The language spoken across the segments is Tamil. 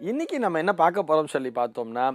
இன்னைக்கு நம்ம என்ன பார்க்க போறோம் சொல்லி பார்த்தோம்னா,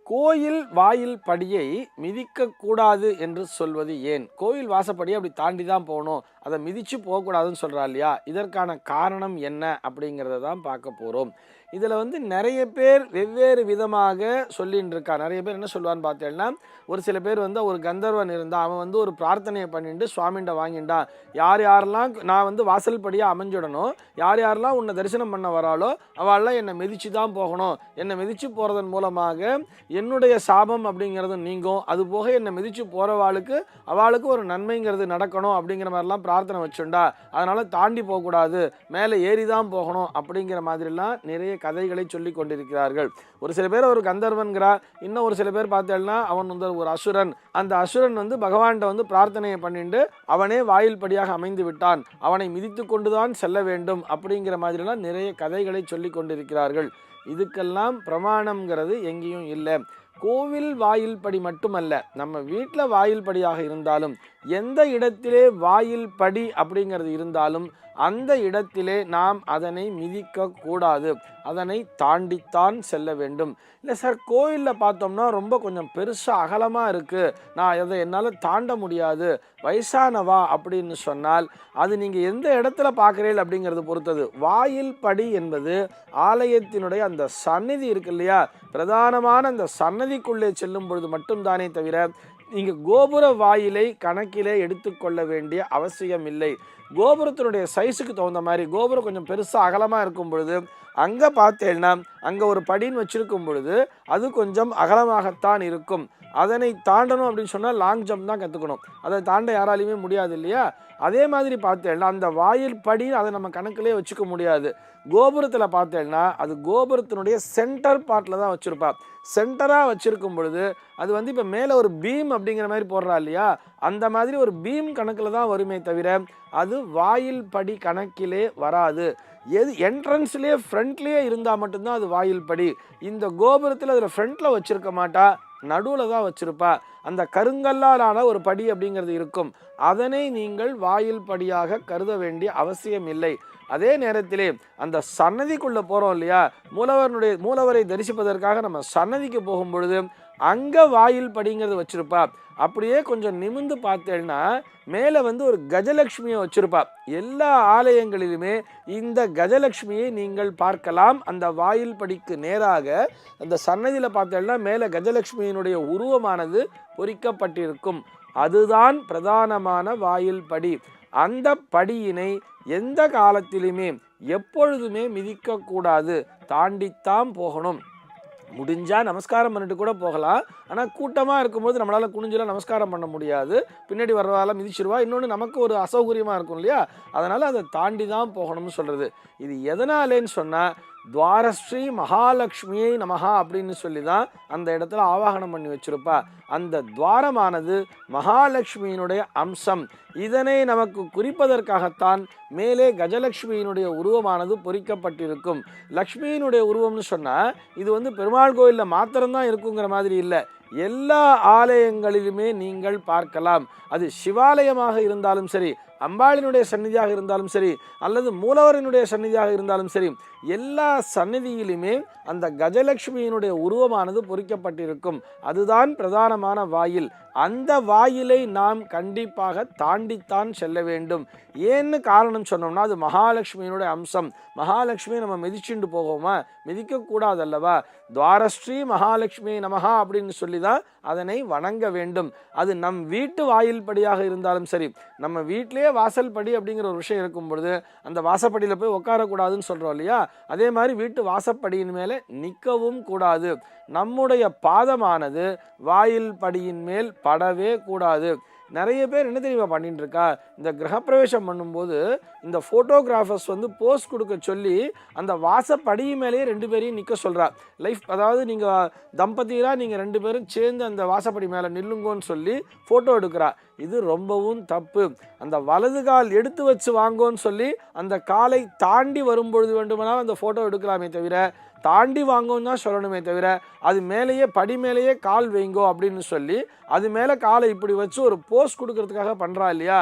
கோயில் வாயில் படியை மிதிக்கக்கூடாது என்று சொல்வது ஏன்? கோயில் வாசப்படிய அப்படி தாண்டி தான் போணும். அத மிதிச்சு போகக்கூடாதுன்னு சொல்றா இல்லையா? இதற்கான காரணம் என்ன? அப்படிங்கிறத தான் பார்க்க போறோம். இதில நெறைய பேர் வெவ்வேறு விதமாக சொல்லின்னு இருக்கா. நெறைய பேர் என்ன சொல்லுவான்னு பார்த்தேன்னா, ஒரு சில பேர் ஒரு கந்தர்வன் இருந்தான். அவன் ஒரு பிரார்த்தனைய பண்ணிட்டு சுவாமின்ட்ட வாங்கிண்டான். யார் யாரெல்லாம் நான் வாசல் படியா அமைஞ்சிடணும், யார் யாரெல்லாம் உன்னை தரிசனம் பண்ண வராளோ, அவள்லாம் என்னை மிதிச்சு தான் போகணும். என்னை மிதிச்சு போறதன் மூலமாக என்னுடைய சாபம் அப்படிங்கிறது நீங்கும். அதுபோக என்னை மிதிச்சு போறவாளுக்கு அவளுக்கு ஒரு நன்மைங்கிறது நடக்கணும் அப்படிங்கிற மாதிரிலாம் பிரார்த்தனை வச்சுண்டா. அதனால தாண்டி போகக்கூடாது, மேலே ஏறி தான் போகணும் அப்படிங்கிற மாதிரிலாம் நிறைய கதைகளை சொல்லி கொண்டிருக்கிறார்கள். ஒரு சில பேர் ஒரு கந்தர்வன்கிறா, இன்னும் ஒரு சில பேர் பார்த்தேன்னா அவன் ஒரு அசுரன். அந்த அசுரன் பகவான்கிட்ட பிரார்த்தனையை பண்ணிட்டு அவனே வாயில் படியாக அமைந்து விட்டான், அவனை மிதித்து கொண்டுதான் செல்ல வேண்டும் அப்படிங்கிற மாதிரிலாம் நிறைய கதைகளை சொல்லி கொண்டிருக்கிறார்கள். இதுக்கெல்லாம் பிரமாணம்ங்கிறது எங்கேயும் இல்லை. கோவில் வாயில் படி மட்டுமல்ல, நம்ம வீட்டில் வாயில் படியாக இருந்தாலும், எந்த இடத்திலே வாயில் படி அப்படிங்கிறது இருந்தாலும் அந்த இடத்திலே நாம் அதனை மிதிக்க கூடாது, அதனை தாண்டித்தான் செல்ல வேண்டும். இல்லை சார், கோயிலில் பார்த்தோம்னா ரொம்ப கொஞ்சம் பெருசாக அகலமாக இருக்குது, நான் அதை என்னால் தாண்ட முடியாது, வயசானவா அப்படின்னு சொன்னால் அது நீங்கள் எந்த இடத்துல பார்க்குறீர்கள் அப்படிங்கிறது பொறுத்தது. வாயில் படி என்பது ஆலயத்தினுடைய அந்த சந்நிதி இருக்கு இல்லையா, பிரதானமான அந்த சன்னதிக்குள்ளே செல்லும் பொழுது மட்டும்தானே தவிர நீங்கள் கோபுர வாயிலை கணக்கிலே எடுத்துக்கொள்ள வேண்டிய அவசியம் இல்லை. கோபுரத்தினுடைய சைஸுக்கு தகுந்த மாதிரி கோபுரம் கொஞ்சம் பெருசாக அகலமாக இருக்கும் பொழுது அங்கே பார்த்தேன்னா அங்கே ஒரு படின்னு வச்சிருக்கும் பொழுது அது கொஞ்சம் அகலமாகத்தான் இருக்கும். அதனை தாண்டணும் அப்படின்னு சொன்னால் லாங் ஜம்ப் தான் கற்றுக்கணும், அதை தாண்ட யாராலையுமே முடியாது இல்லையா? அதே மாதிரி பார்த்தேன்னா அந்த வாயில் படி அதை நம்ம கணக்கிலே வச்சுக்க முடியாது. கோபுரத்தில் பார்த்தேன்னா அது கோபுரத்தினுடைய சென்டர் பார்ட்டில் தான் வச்சுருப்பா. சென்டராக வச்சுருக்கும் பொழுது அது இப்போ மேலே ஒரு பீம் அப்படிங்கிற மாதிரி போடுறா இல்லையா, அந்த மாதிரி ஒரு பீம் கணக்கில் தான் வருமே தவிர அது வாயில் படி கணக்கிலே வராது. எது என்ட்ரன்ஸ்லேயே ஃப்ரண்ட்லேயே இருந்தால் மட்டும்தான் அது வாயில் படி. இந்த கோபுரத்தில் அதில் ஃப்ரண்ட்டில் வச்சுருக்க மாட்டா, நடுவில் தான் வச்சுருப்பா. அந்த கருங்கல்லாலான ஒரு படி அப்படிங்கிறது இருக்கும், அதனை நீங்கள் வாயில் படியாக கருத வேண்டிய அவசியம் இல்லை. அதே நேரத்திலே அந்த சன்னதிக்குள்ளே போகிறோம் இல்லையா, மூலவரை தரிசிப்பதற்காக நம்ம சன்னதிக்கு போகும் பொழுது அங்கே வாயில் படிங்கிறது வச்சுருப்பா. அப்படியே கொஞ்சம் நிமிந்து பார்த்தேன்னா மேலே ஒரு கஜலட்சுமியை வச்சுருப்பா. எல்லா ஆலயங்களிலுமே இந்த கஜலட்சுமியை நீங்கள் பார்க்கலாம். அந்த வாயில் படிக்கு நேராக அந்த சன்னதியில் பார்த்தேன்னா மேலே கஜலட்சுமியினுடைய உருவமானது பொறிக்கப்பட்டிருக்கும். அதுதான் பிரதானமான வாயில் படி. அந்த படியினை எந்த காலத்திலுமே எப்பொழுதுமே மிதிக்கக்கூடாது, தாண்டித்தான் போகணும். முடிஞ்சால் நமஸ்காரம் பண்ணிட்டு கூட போகலாம். ஆனால் கூட்டமாக இருக்கும்போது நம்மளால் குனிஞ்செல்லாம் நமஸ்காரம் பண்ண முடியாது, பின்னாடி வர்றதால மிதிச்சிருவா. இன்னொன்று நமக்கு ஒரு அசௌகரியமாக இருக்கும் இல்லையா, அதனால் அதை தாண்டி தான் போகணும்னு சொல்கிறது. இது எதனாலேன்னு சொன்னால் துவாரஸ்ரீ மகாலட்சுமியை நமஹா அப்படின்னு சொல்லி தான் அந்த இடத்துல ஆவாகனம் பண்ணி வச்சிருப்பா. அந்த துவாரமானது மகாலட்சுமியினுடைய அம்சம். இதனை நமக்கு குறிப்பதற்காகத்தான் மேலே கஜலட்சுமியினுடைய உருவமானது பொறிக்கப்பட்டிருக்கும். லக்ஷ்மியினுடைய உருவம்னு சொன்னால் இது பெருமாள் கோயிலில் மாத்திரம்தான் இருக்குங்கிற மாதிரி இல்லை, எல்லா ஆலயங்களிலுமே நீங்கள் பார்க்கலாம். அது சிவாலயமாக இருந்தாலும் சரி, அம்பாளினுடைய சந்நிதியாக இருந்தாலும் சரி, அல்லது மூலவரினுடைய சந்நிதியாக இருந்தாலும் சரி, எல்லா சந்நிதியிலுமே அந்த கஜலட்சுமியினுடைய உருவமானது பொறிக்கப்பட்டிருக்கும். அதுதான் பிரதானமான வாயில். அந்த வாயிலை நாம் கண்டிப்பாக தாண்டித்தான் செல்ல வேண்டும். ஏன்னு காரணம் சொன்னோம்னா அது மகாலட்சுமியினுடைய அம்சம். மகாலட்சுமியை நம்ம மிதிச்சுண்டு போவோமா? மிதிக்கக்கூடாது அல்லவா? துவாரஸ்ரீ மகாலட்சுமி நமஹா அப்படின்னு சொல்லி தான் அதனை வணங்க வேண்டும். அது நம் வீட்டு வாயில் படியாக இருந்தாலும் சரி, நம்ம வீட்டிலேயே வாசல் படி அப்படிங்கிற ஒரு விஷயம் இருக்கும் பொழுது அந்த வாசப்படியில் போய் உட்காரக்கூடாதுன்னு சொல்கிறோம் இல்லையா, அதே மாதிரி வீட்டு வாசப்படியின் மேலே நிற்கவும் கூடாது. நம்முடைய பாதமானது வாயில் படியின் மேல் படவே கூடாது. நிறைய பேர் என்ன தெரியுமா பண்ணிட்டு இருக்கா, இந்த கிரகப்பிரவேசம் பண்ணும்போது இந்த ஃபோட்டோகிராஃபர்ஸ் போஸ்ட் கொடுக்க சொல்லி அந்த வாசப்படி மேலேயே 2 பேரையும் நிற்க சொல்கிறா. அதாவது நீங்கள் தம்பதியராக நீங்கள் 2 பேரும் சேர்ந்து அந்த வாசப்படி மேலே நில்லுங்கோன்னு சொல்லி ஃபோட்டோ எடுக்கிறா. இது ரொம்பவும் தப்பு. அந்த வலது கால் எடுத்து வச்சு வாங்கோன்னு சொல்லி அந்த காலை தாண்டி வரும்பொழுது வேண்டுமானால் அந்த ஃபோட்டோ எடுக்கலாமே தவிர தாண்டி வாங்கன்னு தான் சொல்லணுமே தவிர அது மேலேயே படி மேலேயே கால் வைங்கோ அப்படின்னு சொல்லி அது மேலே காலை இப்படி வச்சு ஒரு போஸ்ட் கொடுக்கறதுக்காக பண்ணுறா இல்லையா,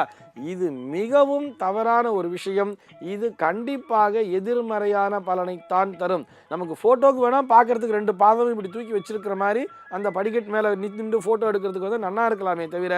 இது மிகவும் தவறான ஒரு விஷயம். இது கண்டிப்பாக எதிர்மறையான பலனைத்தான் தரும். நமக்கு ஃபோட்டோக்கு வேணால் பார்க்கறதுக்கு 2 பாதமும் இப்படி தூக்கி வச்சிருக்கிற மாதிரி அந்த படிக்கட்டு மேலே நின்று ஃபோட்டோ எடுக்கிறதுக்கு வந்து நல்லா இருக்கலாமே தவிர,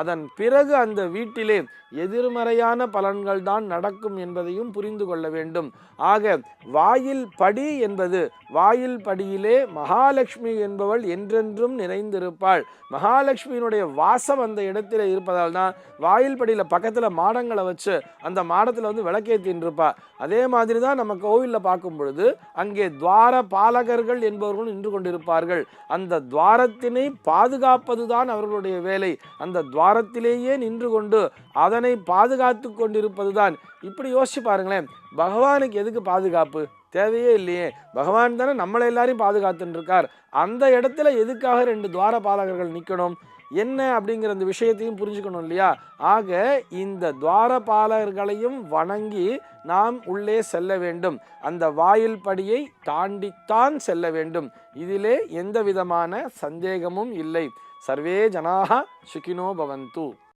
அதன் பிறகு அந்த வீட்டிலே எதிர்மறையான பலன்கள் தான் நடக்கும் என்பதையும் புரிந்து கொள்ள வேண்டும். ஆக வாயில் படி என்பது, வாயில் படியிலே மகாலட்சுமி என்பவள் என்றென்றும் நிறைந்திருப்பாள். மகாலட்சுமியினுடைய வாசம் அந்த இடத்துல இருப்பதால் தான் வாயில் படியில் பக்கத்தில் மாடங்களை வச்சு அந்த மாடத்தில் வந்து விளக்கேற்றின்னு இருப்பா. அதே மாதிரி தான் நம்ம கோவிலில் பார்க்கும் பொழுது அங்கே துவார பாலகர்கள் என்பவர்கள் நின்று கொண்டிருப்பார்கள். அந்த துவாரத்தினை பாதுகாப்பது தான் அவர்களுடைய வேலை. அந்த துவாரத்திலேயே நின்று கொண்டு அதனை பாதுகாத்து கொண்டிருப்பது தான். இப்படி யோசிச்சு பாருங்களேன், பகவானுக்கு எதுக்கு பாதுகாப்பு? தேவையே இல்லையே. பகவான் தானே நம்மளை எல்லாரையும் பாதுகாத்துன்னு இருக்கார். அந்த இடத்துல எதுக்காக 2 துவார பாலகர்கள் நிற்கணும்? என்ன அப்படிங்கிற அந்த விஷயத்தையும் புரிஞ்சுக்கணும் இல்லையா? ஆக இந்த துவாரபாலகர்களையும் வணங்கி நாம் உள்ளே செல்ல வேண்டும். அந்த வாயில் படியை தாண்டித்தான் செல்ல வேண்டும். இதிலே எந்த விதமான சந்தேகமும் இல்லை. சர்வே ஜனாஹ சுகினோ பவந்து.